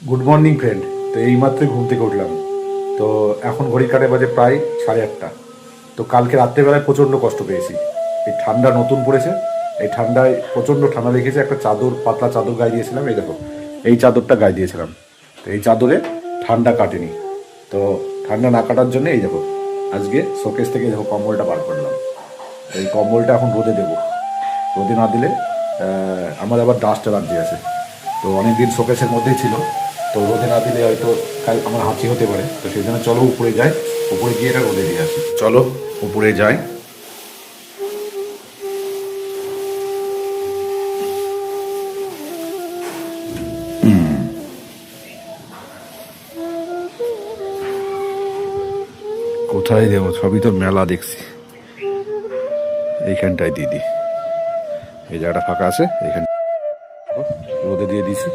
Good morning friend. তো এইমাত্রই ঘুম থেকে উঠলাম। তো এখন ঘড়ি কাটে বাজে প্রায় 8:30। তো কালকে রাত্রেবেলায় প্রচণ্ড কষ্ট পেয়েছি। এই ঠান্ডা নতুন পড়েছে, এই ঠান্ডায় প্রচণ্ড ঠান্ডা লেগেছে। একটা চাদর, পাতলা চাদর গায়ে দিয়েছিলাম, এই দেখো এই চাদরটা গায়ে দিয়েছিলাম। তো এই চাদরে ঠান্ডা কাটেনি। তো ঠান্ডা না কাটার জন্য এই দেখো আজকে শোকেস থেকে দেখো কম্বলটা বার করলাম। এই কম্বলটা এখন রোদে দেবো। রোদে না দিলে আমার আবার ডাস্ট অ্যালার্জি আছে। তো অনেকদিন শোকেসের মধ্যেই ছিল, তো রোদে না দিলে হয়তো কাল আমার হাঁচি হতে পারে। তো সেই জন্য চলো উপরে যাই, উপরে গিয়ে এটা রোদে দিয়ে আসি। চলো উপরে যাই। কোথায় দেবো? সবই তো মেলা দেখছি। এইখানটায় দিদি, এই জায়গাটা ফাঁকা আছে, এইখান রোদে দিয়ে দিছি।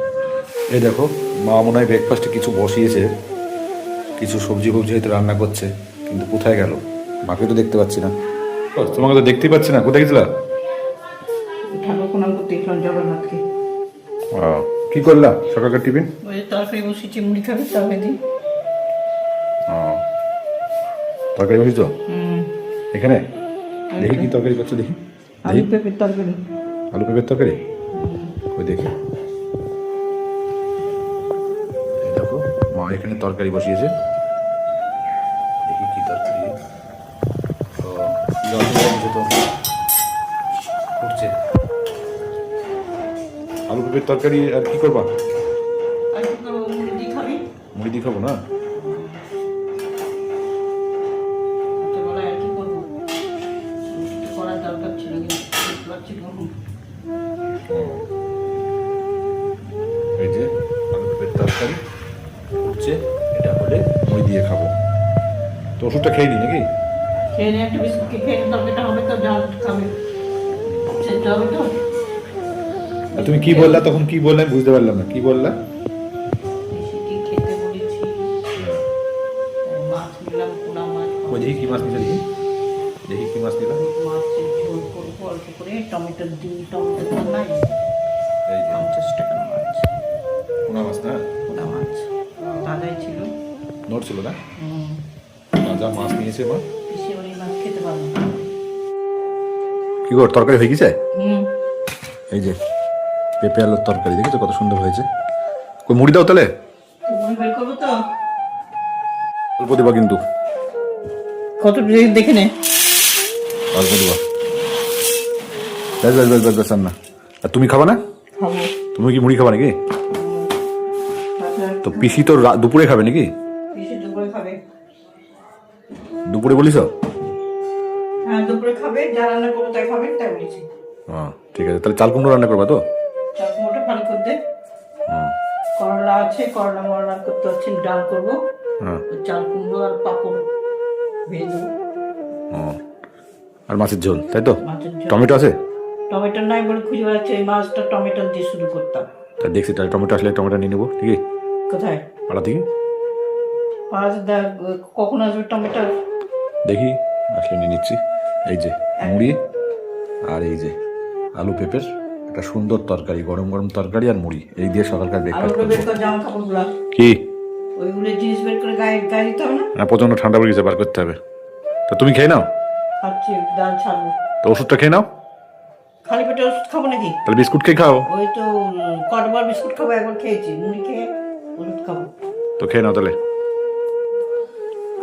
এই দেখো মা মনে হয় ব্রেকফাস্টে কিছু বসিয়েছে, কিছু সবজি ফবজি হয়তো রান্না করছে, কিন্তু কোথায় গেল? মাকে তো দেখতে পাচ্ছি না। ও, তোমাকে তো দেখতেই পাচ্ছি না, কোথায় গেছিলা? ঠাকুর প্রণাম করতে গেছিলাম জগন্নাথকে। কি করলাম সকালকার টিফিন? ওই তরকারি বসেছি, মুড়ি খাবি তরকারি দিই। তরকারি বসিস এখানে? দেখি কি তরকারি করছো, দেখি। আলু পেঁপের তরকারি। আলু পেঁপের তরকারি? ওই দেখি। এই দেখো মা এখানে তরকারি বসিয়েছে, দেখি কি তরকারি। তো জল দিয়ে তো ফুটছে। আলু পেঁপের তরকারি আর কি করবা? আর কি করবো, মুড়ি দিয়ে খাবি? মুড়ি দিয়ে খাবো না? রাত্রেবেলায় আর কি করবো, রুটি করার দরকার ছিল কিন্তু বুঝতে পারছি না। এই যে আলু পেঁপের তরকারি ফুটছে, এটা হলে মুড়ি দিয়ে খাবো। তো ওষুধটা খেয়ে নি নাকি? খেয়ে নিয়ে একটা বিস্কুট খেয়ে নিয়ে তরকারিটা হবে তো জল খাবে, সেটা হবে তো। আর তুমি কি বললা তখন? কি বললেন বুঝতে পারলাম না, কি বললা? সেটি খেতে বলেছি। মাছ নিলাম, পোড়া মাছ। ওই দেখি কি মাছ নিতে, দেখি দেখি কি মাছ নিলাম। মাছের ঝোল করবো অল্প করে, টমেটো দিই। টমেটো তো নাই, এই যে 50 টাকার মাছ। পোনা মাছ না? পোড়া মাছ তাজাই ছিল। নোট ছিল না? তাজা মাছ নিয়েছে মা। পিসে ওই মাছ খেতে পারবো না। কি কর, তরকারি হয়ে গেছে? হুম, এই যে পেঁপে আলুর তরকারি, দেখেছো কত সুন্দর হয়েছে। কই মুড়ি দাও তাহলে। তো মুড়ি বের করবো তো। অল্প দেবা কিন্তু, কত দেখে নে। অল্প দেবা। ব্যাস ব্যাস ব্যাস ব্যাস ব্যাস, আর না। আর তুমি খাবা না? খাবো। তুমি কি মুড়ি খাবা নাকি? তো পিসি তো দুপুরে খাবে নাকি? পিসে দুপুরে খাবে। দুপুরে বলিস? হ্যাঁ দুপুরে খাবে, যা রান্না করবো তাই খাবে, তাই বলেছি। ঠিক আছে, তাহলে চাল কুমড়ো রান্না করবা তো? চাল কুমড়োটা ভালো করে দে। করলা আছে, করলা মরলা করতে হচ্ছে, ডাল করবো। চাল কুমড়ো আর পাঁপড় ভেজে দেবো। আর মাছের ঝোল, তাই তো? মাছের ঝোল। টমেটো আছে? টমেটো নাই বলে খুঁজে বেড়াচ্ছে, এই মাছটা টমেটো দিয়ে শুরু করতাম। তা দেখছি, তাহলে টমেটো আসলে টমেটো নিয়ে নেবো, ঠিক আছে? কোথায় পাড়া থেকে মাছ কখন আসবে টমেটো? দেখি, আসলে নিয়ে নিচ্ছি। এই যে মুড়ি আর এই যে আলু পেঁপের একটা সুন্দর তরকারি, গরম গরম তরকারি আর মুড়ি, এই দিয়ে সকালকার ব্রেকফাস্ট আলুটা বের করবো। করে জামা কাপড় গুলা, কি ওইগুলো জিনিস বের করে গায়ে গায়ে দিতে হবে না? প্রচন্ড ঠান্ডা পড়ে গেছে, বার করতে হবে। তো তুমি খেয়ে নাও, খাচ্ছি, ডাল ছাড়বো। তো ওষুধটা খেয়ে নাও। খালি পেটে ওষুধ খাবো নাকি? তাহলে বিস্কুট খেয়ে খাও। ওই তো কতবার বিস্কুট খাবো, একবার খেয়েছি, মুড়ি খেয়ে ওষুধ খাবো। তো খেয়ে নাও তাহলে।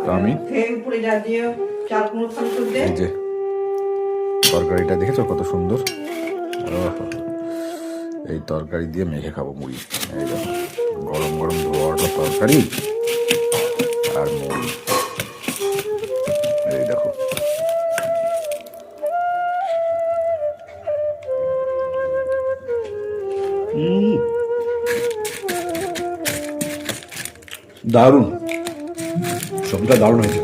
তো আমি খেয়ে উপরে যা দিয়ে চাল কুমড়ো খালি করে দে। এই যে তরকারিটা দেখেছো কত সুন্দর। এই তরকারি দিয়ে মেখে খাবো মুড়ি। এই দেখো গরম গরম ধোয়াটা তরকারি আর মুড়ি, এই দেখো। দারুণ, সবটা দারুণ হয়েছে।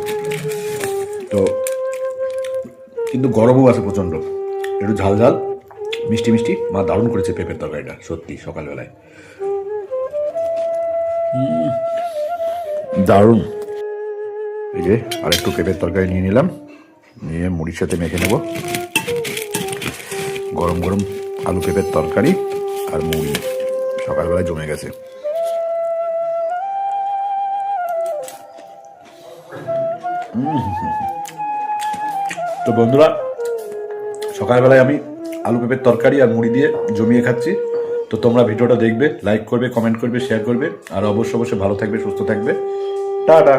তো কিন্তু গরমও আছে প্রচণ্ড, একটু ঝাল ঝাল মিষ্টি মিষ্টি। মা দারুণ করেছে পেঁপের তরকারিটা, সত্যি সকালবেলায় দারুণ। এই যে আর একটু পেঁপের তরকারি নিয়ে নিলাম, নিয়ে মুড়ির সাথে মেখে নেব। গরম গরম আলু পেঁপের তরকারি আর মুড়ি সকালবেলায় জমে গেছে। তো বন্ধুরা, সকালবেলায় আমি আলু পেঁপের তরকারি আর মুড়ি দিয়ে জমিয়ে খাচ্ছি। তো তোমরা ভিডিওটা দেখবে, লাইক করবে, কমেন্ট করবে, শেয়ার করবে, আর অবশ্যই ভালো থাকবে, সুস্থ থাকবে। টাটা।